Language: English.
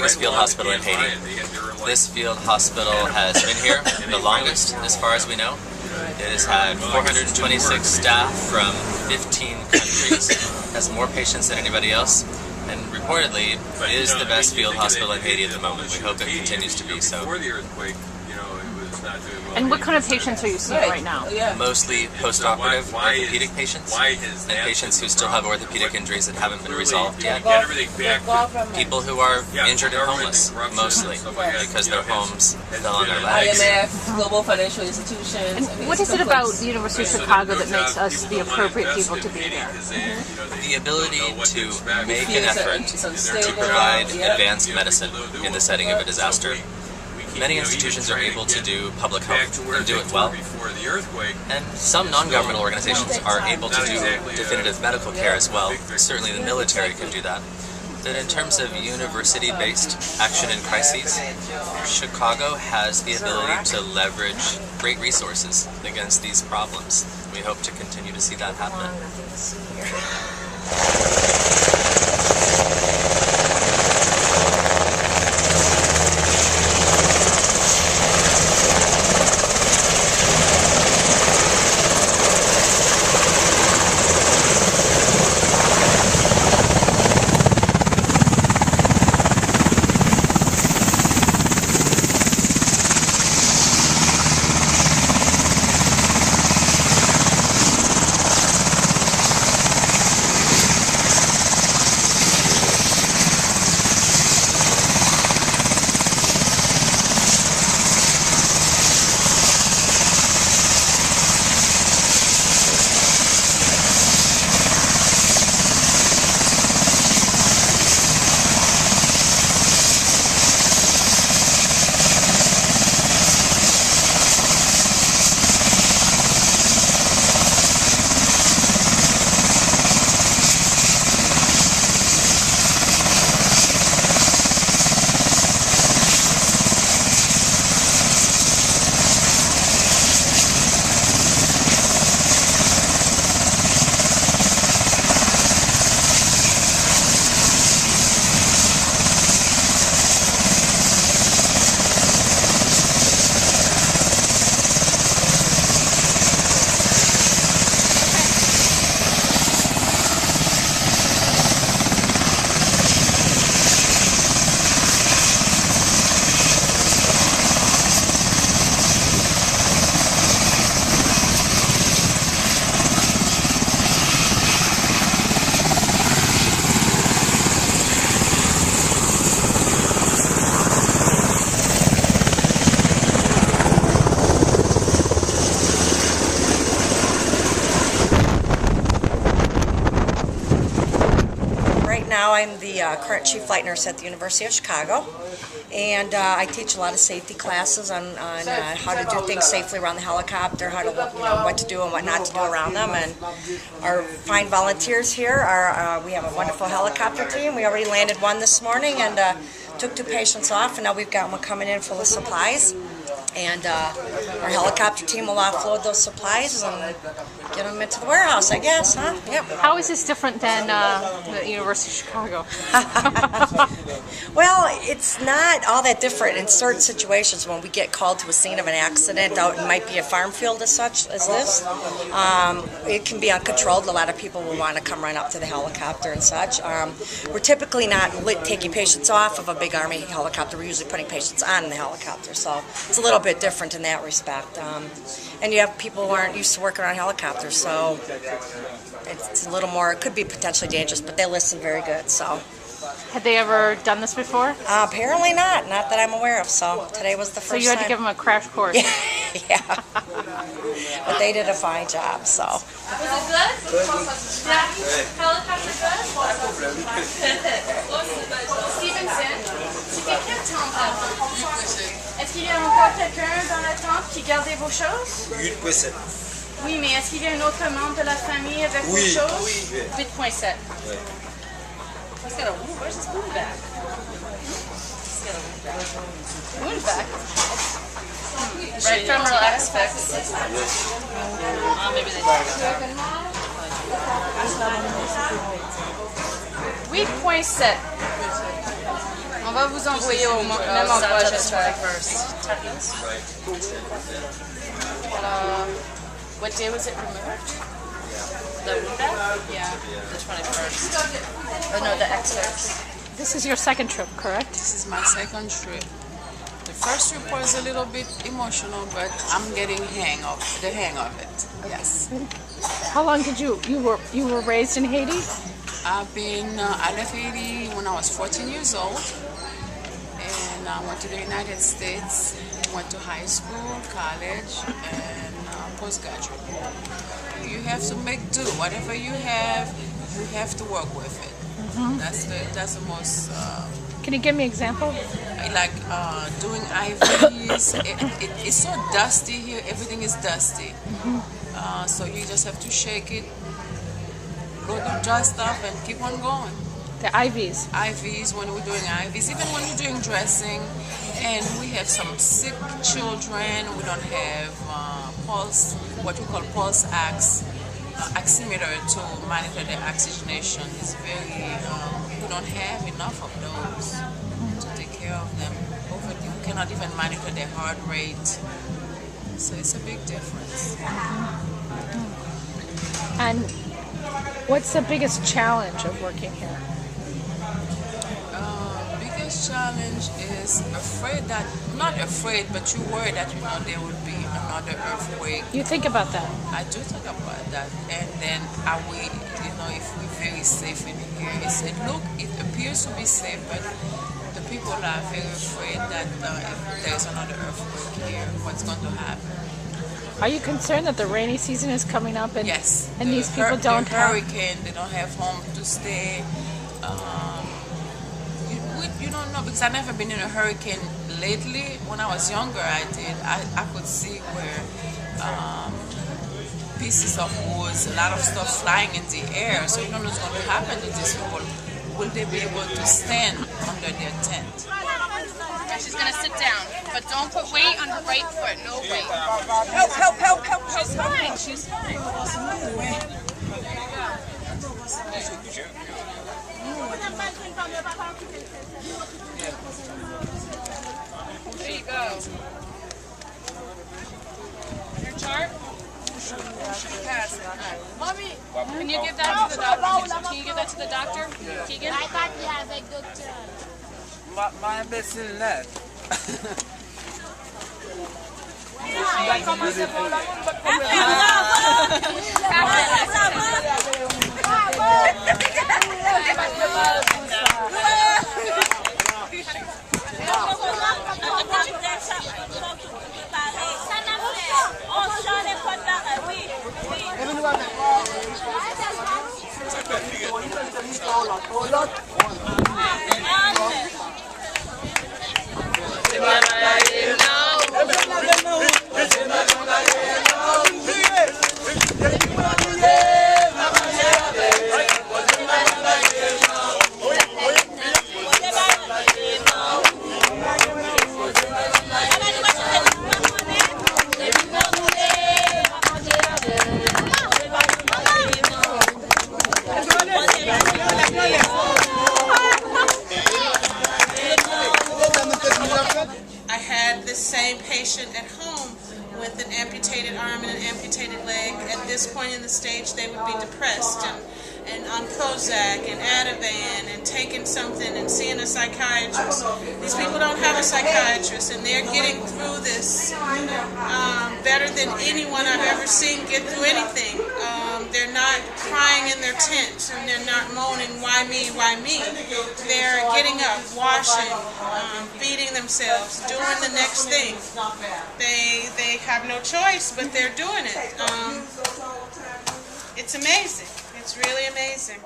biggest field hospital in Haiti. This field hospital has been here the longest, as far as we know. It has had 426 staff from 15 countries, has more patients than anybody else, and reportedly is the best field hospital in Haiti at the moment. We hope it continues to be so. And what kind of patients are you seeing right now? Mostly post-operative orthopedic patients, and patients who still have orthopedic injuries that haven't been resolved yet. People who are injured and homeless, mostly, because their homes fell on their legs. IMF, global financial institutions. And what is it about the University of Chicago that makes us the appropriate people to be there? The ability to make an effort to provide advanced medicine in the setting of a disaster. Many institutions are able to do public health and do it well, and some non-governmental organizations are able to do definitive medical care as well. Certainly the military can do that. But in terms of university-based action in crises, Chicago has the ability to leverage great resources against these problems. We hope to continue to see that happen. Now I'm the current chief flight nurse at the University of Chicago, and I teach a lot of safety classes on how to do things safely around the helicopter, how to what to do and what not to do around them. And our fine volunteers here are we have a wonderful helicopter team. We already landed one this morning and took 2 patients off, and now we've got one coming in full of supplies. And our helicopter team will offload those supplies and get them into the warehouse, I guess, huh? Yep. How is this different than the University of Chicago? Well, it's not all that different in certain situations. When we get called to a scene of an accident, out it might be a farm field as such as this. It can be uncontrolled. A lot of people will want to come run up to the helicopter and such. We're typically not taking patients off of a big Army helicopter. We're usually putting patients on the helicopter, so it's a little bit different in that respect. And you have people who aren't used to working on helicopters, so it's a little more, it could be potentially dangerous, but they listen very good, so. Had they ever done this before? Apparently not that I'm aware of, so today was the first time. So you had to give them a crash course. Yeah. But they did a fine job, so. Was it good? Yeah. Helicopter good? Stevenson, c'est quelqu'un de temps. Est-ce qu'il y a encore quelqu'un dans la tente qui gardait vos choses? 8.7. Oui, mais est-ce qu'il y a un autre membre de la famille avec vos choses? 8.7. Oui. He's got a wound. Where's his wound back? He's got a wound back. Wound back? Right femoral aspects. Maybe they did. 8.7. On va vous envoyer au même endroit, j'espère. What day was it removed? The wound vac? Yeah, the 21st. Oh no, the X-Fix. This is your second trip, correct? This is my second trip. The first trip was a little bit emotional, but I'm getting the hang of it. Yes. How long did you were raised in Haiti? I left Haiti when I was 14 years old, and I went to the United States, went to high school, college, and postgraduate. You have to make do. Whatever you have to work with it. Mm-hmm. That's the most. Can you give me an example? Like doing IVs. It's so dusty here. Everything is dusty. Mm-hmm. So you just have to shake it, blow the dust off, and keep on going. The IVs. IVs, when we're doing IVs, even when we're doing dressing, and we have some sick children, we don't have pulse, what we call pulse oximeter to monitor their oxygenation. It's very, we don't have enough of those to take care of them. We cannot even monitor their heart rate. So it's a big difference. And what's the biggest challenge of working here? Biggest challenge is not afraid, but you worry that there will be another earthquake. You think about that? I do think about that, and then if we're very safe in here. It appears to be safe, but the people are very afraid that if there's another earthquake here, what's going to happen? Are you concerned that the rainy season is coming up and yes, and these people don't have hurricane? They don't have home to stay. You don't know, because I've never been in a hurricane lately. When I was younger, I did. I could see where pieces of woods, a lot of stuff flying in the air. So you don't know what's going to happen to these people. Will they be able to stand under their tent? She's gonna sit down, but don't put weight on her right foot. No weight. Help. She's fine. She's fine. There you go. Your chart? Pass it. Mommy, can you give that to the doctor? Can you give that to the doctor? Keegan? My imbécile net. I had this same patient at home with an amputated arm and an amputated leg. At this point in the stage, they would be depressed and on Prozac and Ativan and taking something and seeing a psychiatrist. These people don't have a psychiatrist, and they're getting through this better than anyone I've ever seen get through anything. They're not crying in their tent, and they're not moaning, why me, why me. They're getting up, washing, feeding themselves, doing the next thing. They have no choice, but they're doing it. It's amazing. It's really amazing.